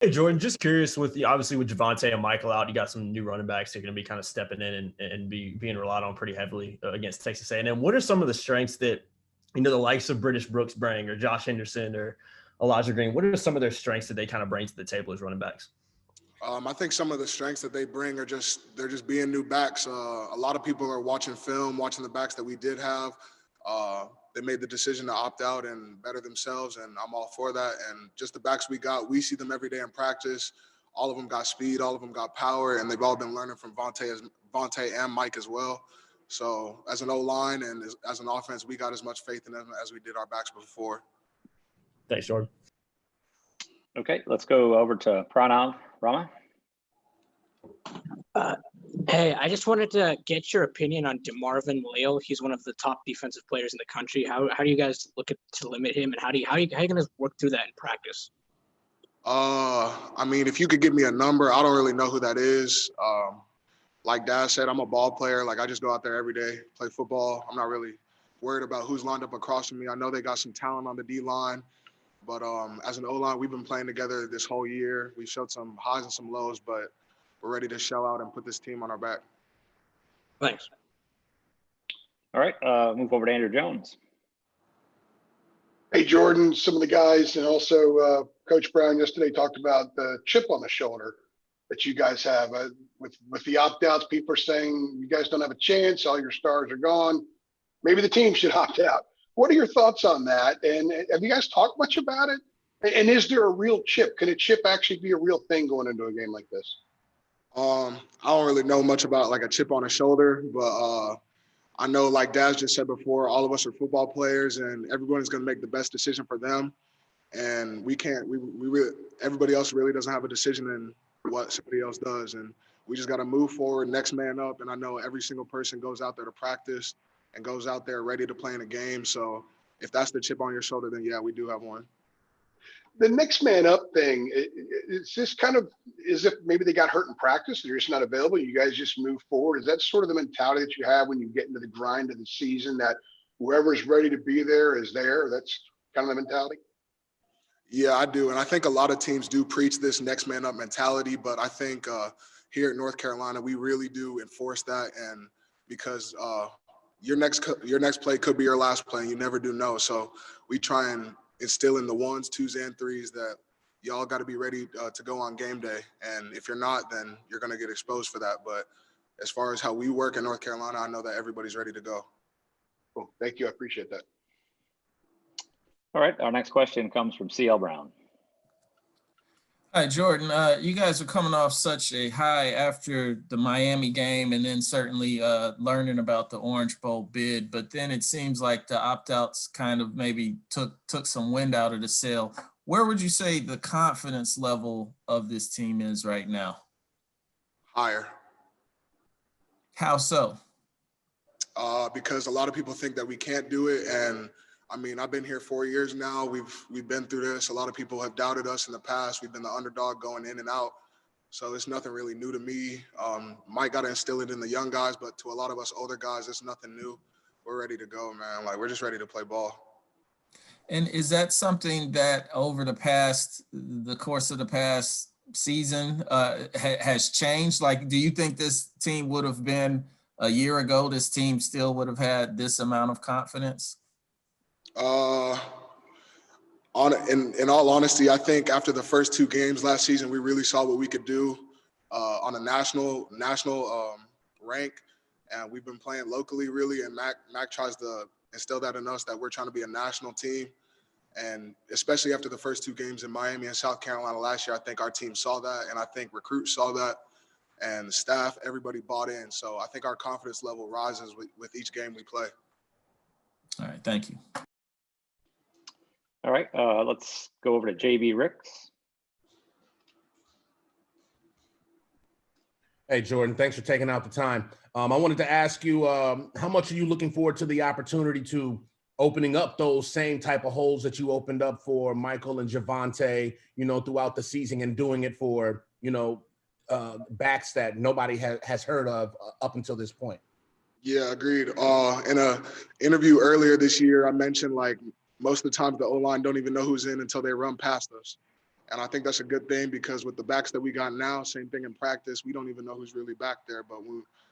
Hey, Jordan, just curious obviously with Javante and Michael out, you got some new running backs that are going to be kind of stepping in and being relied on pretty heavily against Texas A&M. What are some of the strengths that, the likes of British Brooks bring or Josh Henderson or Elijah Green? What are some of their strengths that they kind of bring to the table as running backs? I think some of the strengths that they bring are they're just being new backs. A lot of people are watching film, watching the backs that we did have. They made the decision to opt out and better themselves, and I'm all for that. And just the backs we got, we see them every day in practice. All of them got speed, all of them got power, and they've all been learning from Vontae and Mike as well. So as an O-line and as an offense, we got as much faith in them as we did our backs before. Thanks, Jordan. Okay, let's go over to Pranav Rama. Hey, I just wanted to get your opinion on DeMarvin Leal. He's one of the top defensive players in the country. How do you guys look to limit him, and how are you going to work through that in practice? I mean, if you could give me a number, I don't really know who that is. Like Dad said, I'm a ball player. Like I just go out there every day, play football. I'm not really worried about who's lined up across from me. I know they got some talent on the D line. But as an O-line, we've been playing together this whole year. We showed some highs and some lows, but we're ready to shell out and put this team on our back. Thanks. All right, move over to Andrew Jones. Hey, Jordan, some of the guys and also Coach Brown yesterday talked about the chip on the shoulder that you guys have. With the opt-outs, people are saying you guys don't have a chance, all your stars are gone. Maybe the team should opt out. What are your thoughts on that? And have you guys talked much about it? And is there a real chip? Can a chip actually be a real thing going into a game like this? I don't really know much about like a chip on a shoulder, but I know, like Daz just said before, all of us are football players, and everyone is going to make the best decision for them. And we can't. We really, everybody else really doesn't have a decision in what somebody else does, and we just got to move forward, next man up. And I know every single person goes out there to practice and goes out there ready to play in a game. So if that's the chip on your shoulder, then yeah, we do have one. The next man up thing, it's just kind of as if maybe they got hurt in practice, they're just not available. You guys just move forward. Is that sort of the mentality that you have when you get into the grind of the season, that whoever's ready to be there is there? That's kind of the mentality? Yeah, I do. And I think a lot of teams do preach this next man up mentality, but I think here at North Carolina, we really do enforce that. And because your next play could be your last play, and you never do know. So we try and instill in the 1s, 2s, and 3s that y'all got to be ready to go on game day. And if you're not, then you're going to get exposed for that. But as far as how we work in North Carolina, I know that everybody's ready to go. Cool. Thank you. I appreciate that. All right, our next question comes from CL Brown. Hi, Jordan. You guys are coming off such a high after the Miami game, and then certainly learning about the Orange Bowl bid. But then it seems like the opt-outs kind of maybe took some wind out of the sail. Where would you say the confidence level of this team is right now? Higher. How so? Because a lot of people think that we can't do it, and I mean, I've been here 4 years now. We've been through this. A lot of people have doubted us in the past. We've been the underdog going in and out. So it's nothing really new to me. Mike got to instill it in the young guys, but to a lot of us older guys, it's nothing new. We're ready to go, man. Like, we're just ready to play ball. And is that something that over the course of the past season has changed? Like, do you think this team would have been a year ago, this team still would have had this amount of confidence? In all honesty, I think after the first 2 games last season, we really saw what we could do on a national rank, and we've been playing locally really. And Mac tries to instill that in us that we're trying to be a national team, and especially after the first 2 games in Miami and South Carolina last year, I think our team saw that, and I think recruits saw that, and staff, everybody bought in. So I think our confidence level rises with each game we play. All right, thank you. All right, let's go over to JB Ricks. Hey, Jordan, thanks for taking out the time. I wanted to ask you, how much are you looking forward to the opportunity to opening up those same type of holes that you opened up for Michael and Javante, throughout the season, and doing it for, backs that nobody has heard of up until this point? Yeah, agreed. In a interview earlier this year, I mentioned, like, most of the time the O-line don't even know who's in until they run past us. And I think that's a good thing because with the backs that we got now, same thing in practice, we don't even know who's really back there. But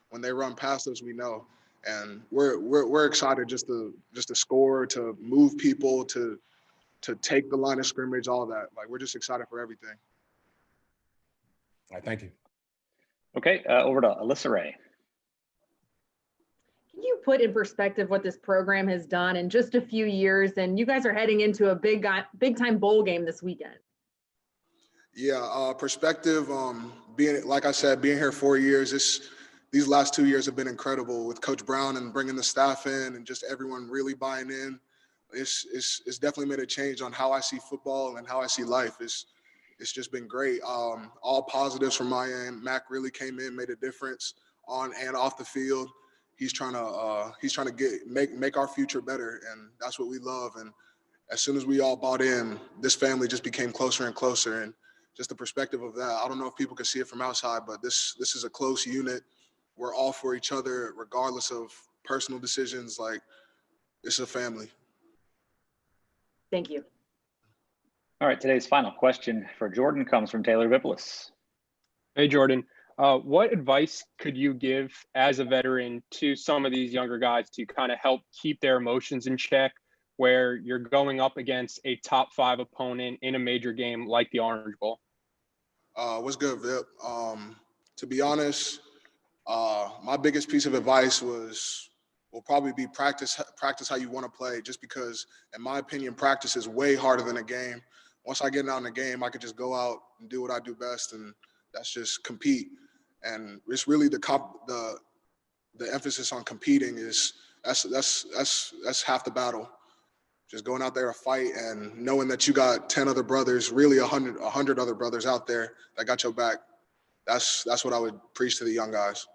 when they run past us, we know. And we're excited just to score, to move people, to take the line of scrimmage, all that. Like, we're just excited for everything. All right, thank you. Okay, over to Alyssa Ray. Can you put in perspective what this program has done in just a few years? And you guys are heading into a big time bowl game this weekend. Yeah, perspective. Like I said, being here 4 years, these last 2 years have been incredible with Coach Brown and bringing the staff in and just everyone really buying in. It's definitely made a change on how I see football and how I see life. It's just been great. All positives from my end. Mac really came in, made a difference on and off the field. He's trying to make our future better, and that's what we love. And as soon as we all bought in, this family just became closer and closer. And just the perspective of that, I don't know if people can see it from outside, but this is a close unit. We're all for each other, regardless of personal decisions. Like, this is a family. Thank you. All right, today's final question for Jordan comes from Taylor Vippolis. Hey, Jordan. What advice could you give as a veteran to some of these younger guys to kind of help keep their emotions in check where you're going up against a top 5 opponent in a major game like the Orange Bowl? What's good, Vip? To be honest, my biggest piece of advice will probably be practice how you want to play, just because, in my opinion, practice is way harder than a game. Once I get out in the game, I could just go out and do what I do best, and that's just compete. And it's really the emphasis on competing that's half the battle. Just going out there to fight and knowing that you got 10 other brothers, really 100 other brothers out there that got your back. That's what I would preach to the young guys.